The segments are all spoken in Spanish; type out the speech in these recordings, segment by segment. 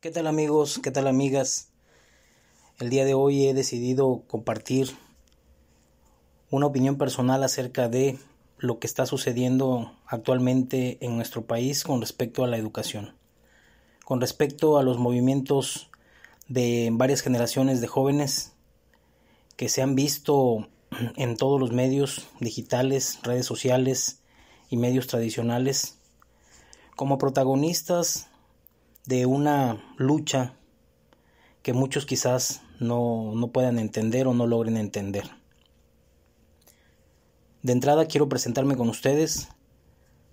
¿Qué tal amigos? ¿Qué tal amigas? El día de hoy he decidido compartir una opinión personal acerca de lo que está sucediendo actualmente en nuestro país con respecto a la educación, con respecto a los movimientos de varias generaciones de jóvenes que se han visto en todos los medios digitales, redes sociales y medios tradicionales como protagonistas de una lucha que muchos quizás no puedan entender o no logren entender. De entrada quiero presentarme con ustedes.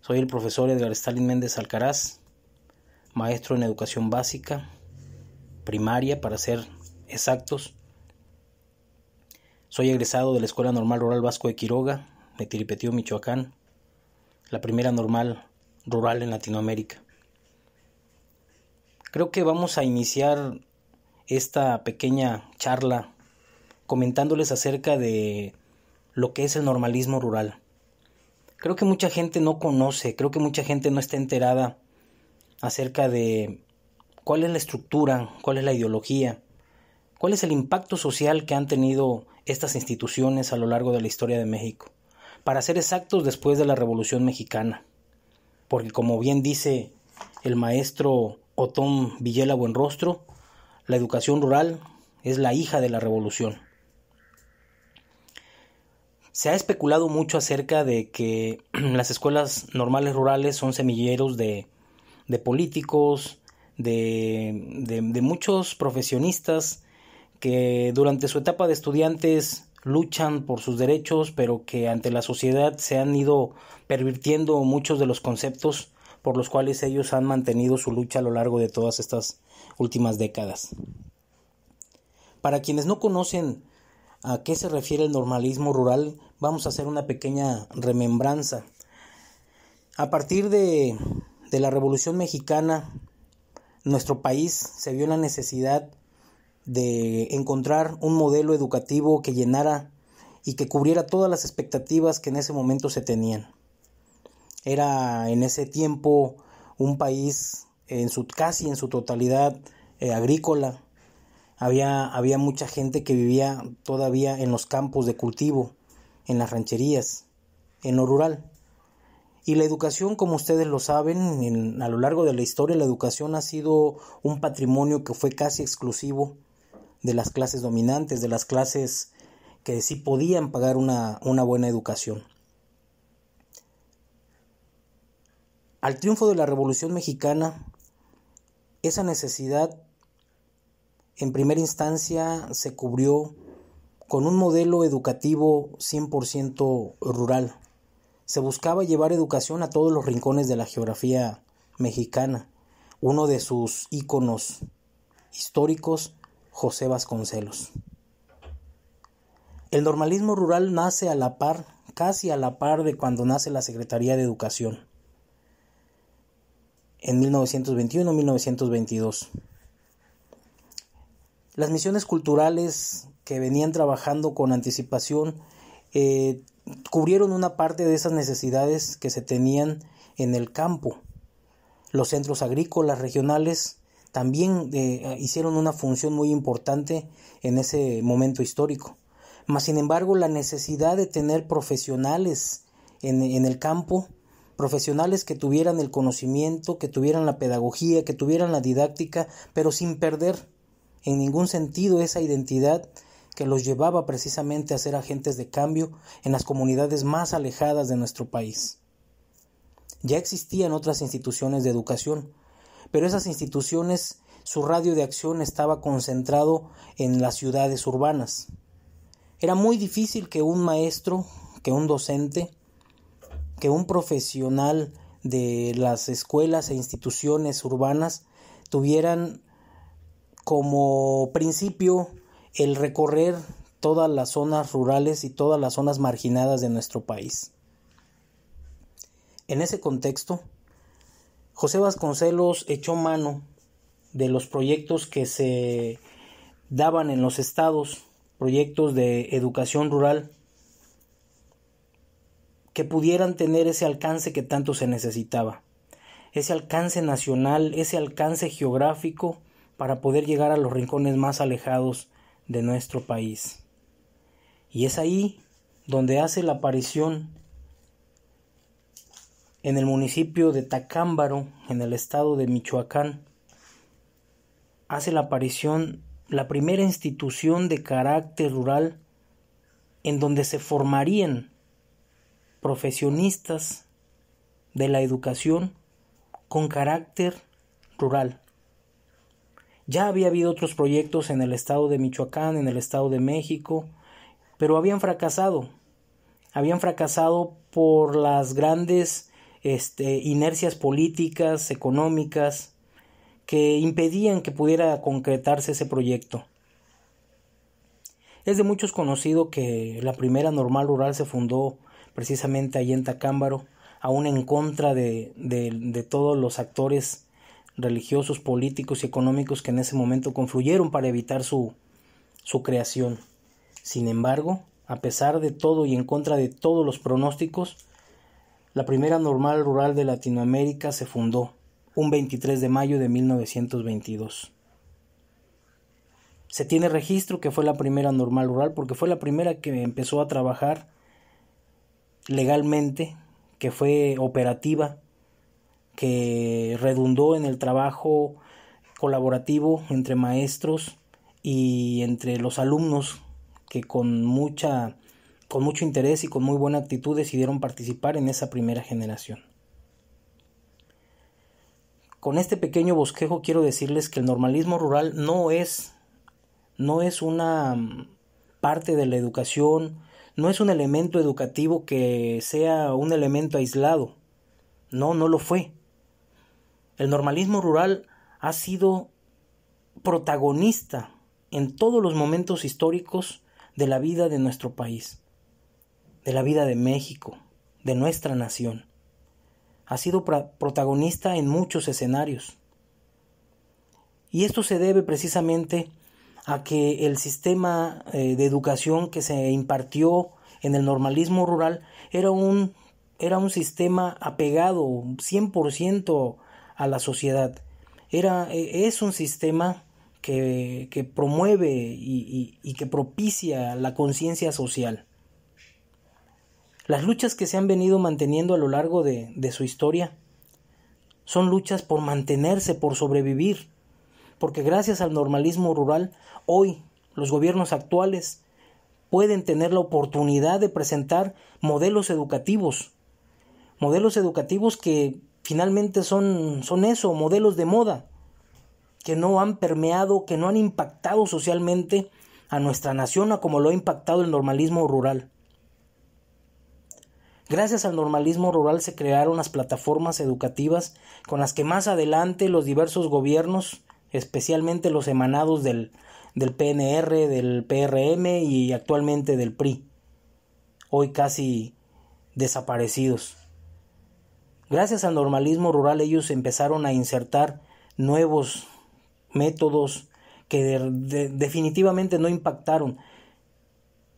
Soy el profesor Edgar Stalin Méndez Alcaraz, maestro en educación básica, primaria para ser exactos. Soy egresado de la Escuela Normal Rural Vasco de Quiroga, de Tilipetío, Michoacán, la primera normal rural en Latinoamérica. Creo que vamos a iniciar esta pequeña charla comentándoles acerca de lo que es el normalismo rural. Creo que mucha gente no conoce, creo que mucha gente no está enterada acerca de cuál es la estructura, cuál es la ideología, cuál es el impacto social que han tenido estas instituciones a lo largo de la historia de México. Para ser exactos, después de la Revolución Mexicana. Porque como bien dice el maestro Otón Villela Buenrostro, la educación rural es la hija de la revolución. Se ha especulado mucho acerca de que las escuelas normales rurales son semilleros de políticos, de muchos profesionistas que durante su etapa de estudiantes luchan por sus derechos, pero que ante la sociedad se han ido pervirtiendo muchos de los conceptos por los cuales ellos han mantenido su lucha a lo largo de todas estas últimas décadas. Para quienes no conocen a qué se refiere el normalismo rural, vamos a hacer una pequeña remembranza. A partir de la Revolución Mexicana, nuestro país se vio en la necesidad de encontrar un modelo educativo que llenara y que cubriera todas las expectativas que en ese momento se tenían. Era en ese tiempo un país casi en su totalidad agrícola. Había mucha gente que vivía todavía en los campos de cultivo, en las rancherías, en lo rural. Y la educación, como ustedes lo saben, a lo largo de la historia, la educación ha sido un patrimonio que fue casi exclusivo de las clases dominantes, de las clases que sí podían pagar una buena educación. Al triunfo de la Revolución Mexicana, esa necesidad en primera instancia se cubrió con un modelo educativo 100% rural. Se buscaba llevar educación a todos los rincones de la geografía mexicana. Uno de sus íconos históricos, José Vasconcelos. El normalismo rural nace a la par, casi a la par de cuando nace la Secretaría de Educación, en 1921-1922. Las misiones culturales que venían trabajando con anticipación cubrieron una parte de esas necesidades que se tenían en el campo. Los centros agrícolas regionales también hicieron una función muy importante en ese momento histórico. Mas, sin embargo, la necesidad de tener profesionales en el campo, profesionales que tuvieran el conocimiento, que tuvieran la pedagogía, que tuvieran la didáctica, pero sin perder en ningún sentido esa identidad que los llevaba precisamente a ser agentes de cambio en las comunidades más alejadas de nuestro país. Ya existían otras instituciones de educación, pero esas instituciones, su radio de acción estaba concentrado en las ciudades urbanas. Era muy difícil que un maestro, que un docente, que un profesional de las escuelas e instituciones urbanas tuvieran como principio el recorrer todas las zonas rurales y todas las zonas marginadas de nuestro país. En ese contexto, José Vasconcelos echó mano de los proyectos que se daban en los estados, proyectos de educación rural, que pudieran tener ese alcance que tanto se necesitaba, ese alcance nacional, ese alcance geográfico para poder llegar a los rincones más alejados de nuestro país. Y es ahí donde hace la aparición en el municipio de Tacámbaro, en el estado de Michoacán, hace la aparición la primera institución de carácter rural en donde se formarían profesionistas de la educación con carácter rural. Ya había habido otros proyectos en el estado de Michoacán, en el estado de México, pero habían fracasado por las grandes inercias políticas, económicas, que impedían que pudiera concretarse ese proyecto. Es de muchos conocido que la primera normal rural se fundó precisamente allí en Tacámbaro, aún en contra de todos los actores religiosos, políticos y económicos que en ese momento confluyeron para evitar su creación. Sin embargo, a pesar de todo y en contra de todos los pronósticos, la primera normal rural de Latinoamérica se fundó un 23 de mayo de 1922. Se tiene registro que fue la primera normal rural porque fue la primera que empezó a trabajar legalmente, que fue operativa, que redundó en el trabajo colaborativo entre maestros y entre los alumnos que con mucho interés y con muy buena actitud decidieron participar en esa primera generación. Con este pequeño bosquejo quiero decirles que el normalismo rural no es una parte de la educación, no es un elemento educativo que sea un elemento aislado. No lo fue. El normalismo rural ha sido protagonista en todos los momentos históricos de la vida de nuestro país, de la vida de México, de nuestra nación. Ha sido protagonista en muchos escenarios. Y esto se debe precisamente a que el sistema de educación que se impartió en el normalismo rural era un sistema apegado 100% a la sociedad. Es un sistema que promueve y que propicia la conciencia social. Las luchas que se han venido manteniendo a lo largo de su historia son luchas por mantenerse, por sobrevivir, porque gracias al normalismo rural, hoy los gobiernos actuales pueden tener la oportunidad de presentar modelos educativos que finalmente son eso, modelos de moda, que no han permeado, que no han impactado socialmente a nuestra nación a como lo ha impactado el normalismo rural. Gracias al normalismo rural se crearon las plataformas educativas con las que más adelante los diversos gobiernos, especialmente los emanados del PNR, del PRM y actualmente del PRI, hoy casi desaparecidos. Gracias al normalismo rural ellos empezaron a insertar nuevos métodos que definitivamente no impactaron,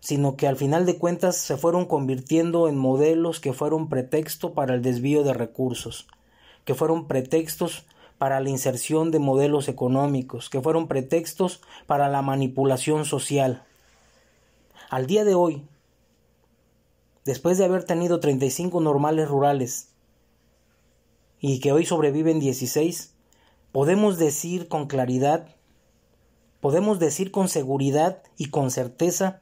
sino que al final de cuentas se fueron convirtiendo en modelos que fueron pretexto para el desvío de recursos, que fueron pretextos para la inserción de modelos económicos, que fueron pretextos para la manipulación social. Al día de hoy, después de haber tenido 35 normales rurales y que hoy sobreviven 16, podemos decir con claridad, podemos decir con seguridad y con certeza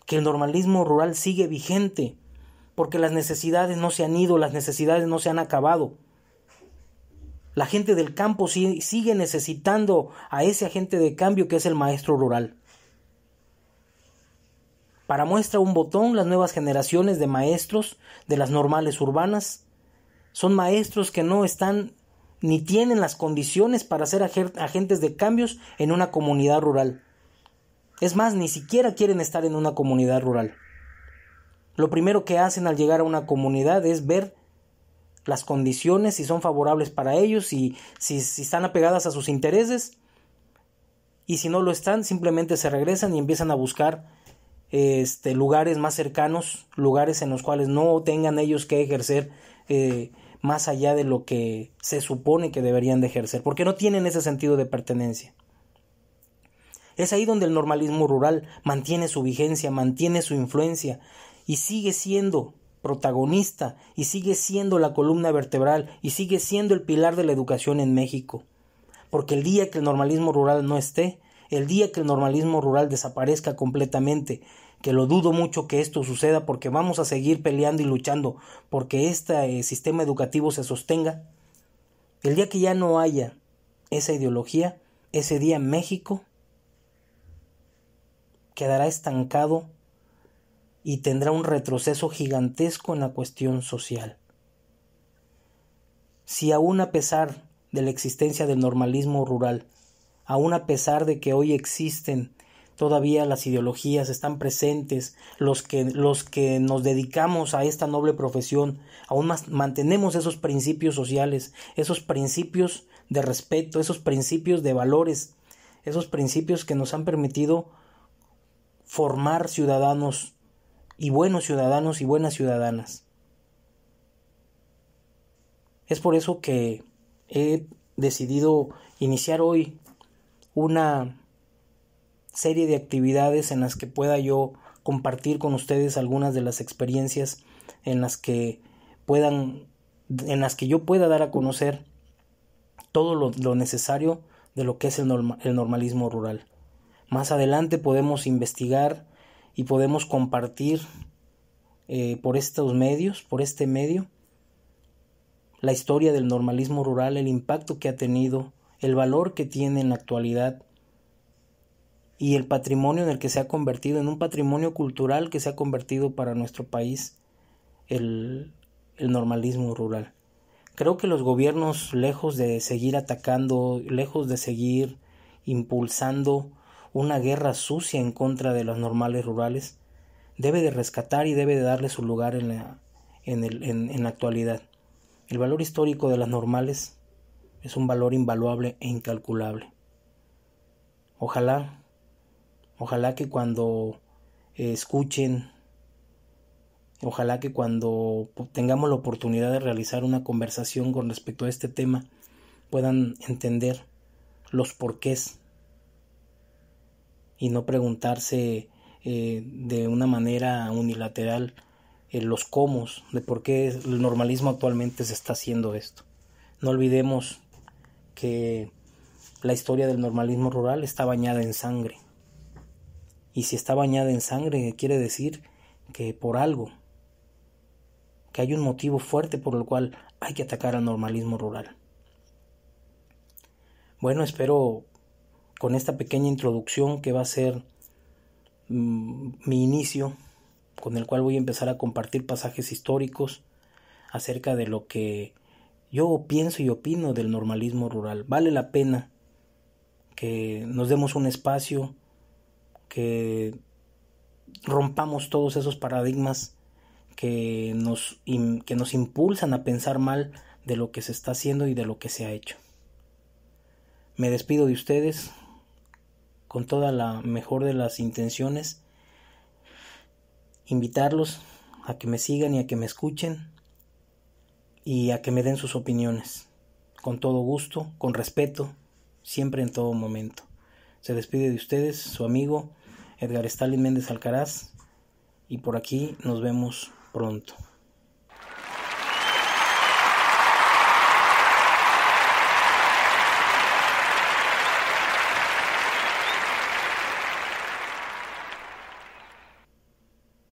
que el normalismo rural sigue vigente, porque las necesidades no se han ido, las necesidades no se han acabado. La gente del campo sigue necesitando a ese agente de cambio que es el maestro rural. Para muestra un botón, las nuevas generaciones de maestros de las normales urbanas son maestros que no están ni tienen las condiciones para ser agentes de cambios en una comunidad rural. Es más, ni siquiera quieren estar en una comunidad rural. Lo primero que hacen al llegar a una comunidad es ver las condiciones, si son favorables para ellos, si están apegadas a sus intereses, y si no lo están, simplemente se regresan y empiezan a buscar lugares más cercanos, lugares en los cuales no tengan ellos que ejercer más allá de lo que se supone que deberían de ejercer, porque no tienen ese sentido de pertenencia. Es ahí donde el normalismo rural mantiene su vigencia, mantiene su influencia y sigue siendo protagonista y sigue siendo la columna vertebral y sigue siendo el pilar de la educación en México. Porque el día que el normalismo rural no esté, el día que el normalismo rural desaparezca completamente, que lo dudo mucho que esto suceda porque vamos a seguir peleando y luchando porque este sistema educativo se sostenga, el día que ya no haya esa ideología, ese día México quedará estancado y tendrá un retroceso gigantesco en la cuestión social. Si aún a pesar de la existencia del normalismo rural, aún a pesar de que hoy existen todavía las ideologías, están presentes, los que nos dedicamos a esta noble profesión, aún más mantenemos esos principios sociales, esos principios de respeto, esos principios de valores, esos principios que nos han permitido formar ciudadanos y buenas ciudadanas. Es por eso que he decidido iniciar hoy una serie de actividades en las que pueda yo compartir con ustedes algunas de las experiencias en las que yo pueda dar a conocer todo lo necesario de lo que es el normalismo rural. Más adelante podemos investigar y podemos compartir por este medio, la historia del normalismo rural, el impacto que ha tenido, el valor que tiene en la actualidad y el patrimonio en el que se ha convertido, en un patrimonio cultural que se ha convertido para nuestro país el normalismo rural. Creo que los gobiernos, lejos de seguir atacando, lejos de seguir impulsando una guerra sucia en contra de los normales rurales, debe de rescatar y debe de darle su lugar en la actualidad. El valor histórico de las normales es un valor invaluable e incalculable. Ojalá que cuando escuchen, ojalá que cuando tengamos la oportunidad de realizar una conversación con respecto a este tema, puedan entender los porqués y no preguntarse de una manera unilateral los cómo de por qué el normalismo actualmente se está haciendo esto. No olvidemos que la historia del normalismo rural está bañada en sangre. Y si está bañada en sangre, quiere decir que por algo, que hay un motivo fuerte por el cual hay que atacar al normalismo rural. Bueno, espero con esta pequeña introducción que va a ser mi inicio, con el cual voy a empezar a compartir pasajes históricos acerca de lo que yo pienso y opino del normalismo rural. Vale la pena que nos demos un espacio, que rompamos todos esos paradigmas que nos impulsan a pensar mal de lo que se está haciendo y de lo que se ha hecho. Me despido de ustedes con toda la mejor de las intenciones, invitarlos a que me sigan y a que me escuchen y a que me den sus opiniones, con todo gusto, con respeto, siempre en todo momento. Se despide de ustedes su amigo Edgar Stalin Méndez Alcaraz y por aquí nos vemos pronto.